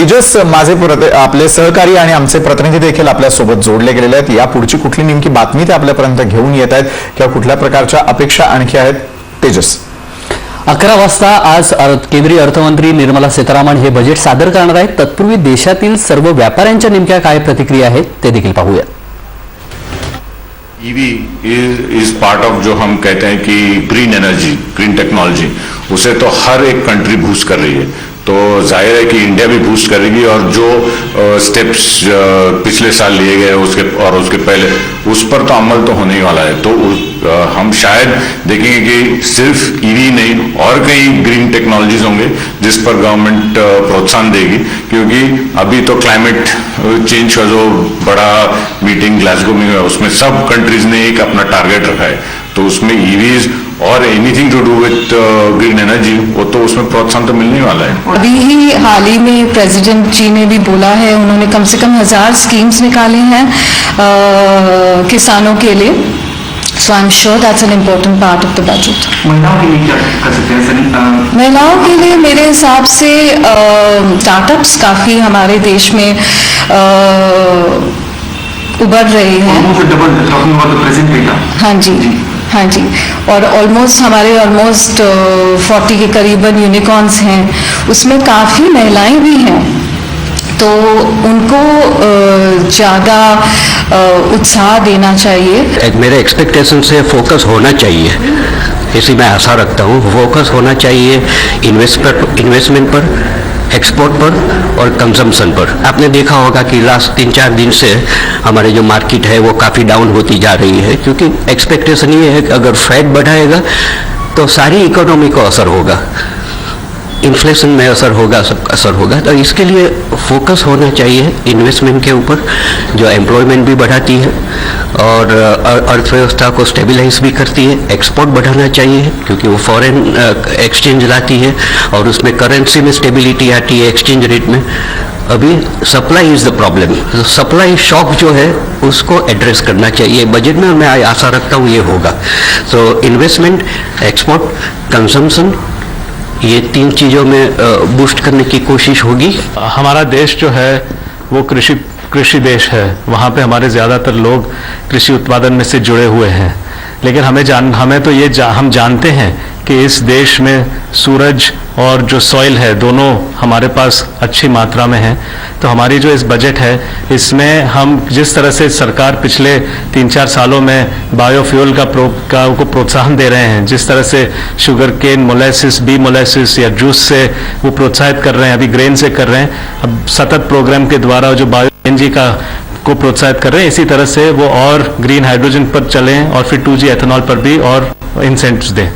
तेजस माझे आपले सहकारी आणि आमचे प्रतिनिधी देखील आपल्या सोबत जोडले गेलेले आहेत. या पुढची कुठली नेमकी बातमी ते आपल्यापर्यंत घेऊन येत आहेत किंवा कुठल्या प्रकारच्या अपेक्षा आणखी आहेत? तेजस, 11 वाजता आज केंद्रीय अर्थमंत्री निर्मला सीतारामन हे बजेट सादर करणार आहेत. तत्पूर्वी देशातील सर्व व्यापाऱ्यांच्या नेमक्या काय प्रतिक्रिया आहेत ते देखील पाहूयात. ईवी इज पार्ट ऑफ जो हम कहते हैं कि ग्रीन एनर्जी, ग्रीन टेक्नोलॉजी, उसे तो हर एक कंट्री बूस्ट कर रही है. तो जाहिर है कि इंडिया भी बूस्ट करेगी और जो स्टेप्स पिछले साल लिए गए उसके पहले उस पर तो अमल तो होने ही वाला है. तो हम शायद देखेंगे कि सिर्फ ईवी नहीं और कई ग्रीन टेक्नोलॉजीज होंगे जिस पर गवर्नमेंट प्रोत्साहन देगी, क्योंकि अभी तो क्लाइमेट चेंज का जो बड़ा मीटिंग ग्लासगो में हुआ उसमें सब कंट्रीज ने एक अपना टारगेट रखा है. तो उसमें ईवीज और anything to do with green energy वो तो उसमें प्रोत्साहन तो मिलने वाला है. अभी ही हाल ही में प्रेसिडेंट जी ने भी बोला है, उन्होंने कम से कम 1000 स्कीम्स निकाली हैं किसानों के लिए. So I'm sure that's an important part of the budget. महिलाओं के लिए क्या कर सकते हैं सर? महिलाओं के लिए मेरे हिसाब से स्टार्टअप्स काफ़ी हमारे देश में उभर रहे हैं. हाँ जी, हाँ जी. और ऑलमोस्ट 40 के करीबन यूनिकॉर्न्स हैं, उसमें काफ़ी महिलाएं भी हैं. तो उनको ज़्यादा उत्साह देना चाहिए. मेरे एक्सपेक्टेशन से फोकस होना चाहिए, इसी मैं आशा रखता हूँ. फोकस होना चाहिए इन्वेस्टमेंट पर, एक्सपोर्ट पर और कंजम्पशन पर. आपने देखा होगा कि लास्ट 3-4 दिन से हमारे जो मार्केट है वो काफ़ी डाउन होती जा रही है, क्योंकि एक्सपेक्टेशन ये है कि अगर फेड बढ़ाएगा तो सारी इकोनॉमी को असर होगा, इन्फ्लेशन में असर होगा, सब असर होगा. तो इसके लिए फोकस होना चाहिए इन्वेस्टमेंट के ऊपर, जो एम्प्लॉयमेंट भी बढ़ाती है और अर्थव्यवस्था को स्टेबलाइज भी करती है. एक्सपोर्ट बढ़ाना चाहिए क्योंकि वो फॉरेन एक्सचेंज लाती है और उसमें करेंसी में स्टेबिलिटी आती है, एक्सचेंज रेट में. अभी सप्लाई इज़ द प्रॉब्लम. तो सप्लाई शॉक जो है उसको एड्रेस करना चाहिए बजट में, और मैं आशा रखता हूँ ये होगा. तो इन्वेस्टमेंट, एक्सपोर्ट, कंजम्पशन, ये 3 चीज़ों में बूस्ट करने की कोशिश होगी. हमारा देश जो है वो कृषि देश है. वहाँ पे हमारे ज़्यादातर लोग कृषि उत्पादन में से जुड़े हुए हैं. लेकिन हम जानते हैं कि इस देश में सूरज और जो सॉइल है दोनों हमारे पास अच्छी मात्रा में है. तो हमारी जो इस बजट है इसमें हम जिस तरह से सरकार पिछले 3-4 सालों में बायोफ्यूल को प्रोत्साहन दे रहे हैं, जिस तरह से sugar cane molasses, B molasses या जूस से वो प्रोत्साहित कर रहे हैं, अभी ग्रेन से कर रहे हैं, अब सतत प्रोग्राम के द्वारा जो बायो एनर्जी को प्रोत्साहित कर रहे हैं, इसी तरह से वो और ग्रीन हाइड्रोजन पर चलें और फिर 2G एथेनॉल पर भी और इंसेंटिव्स दें.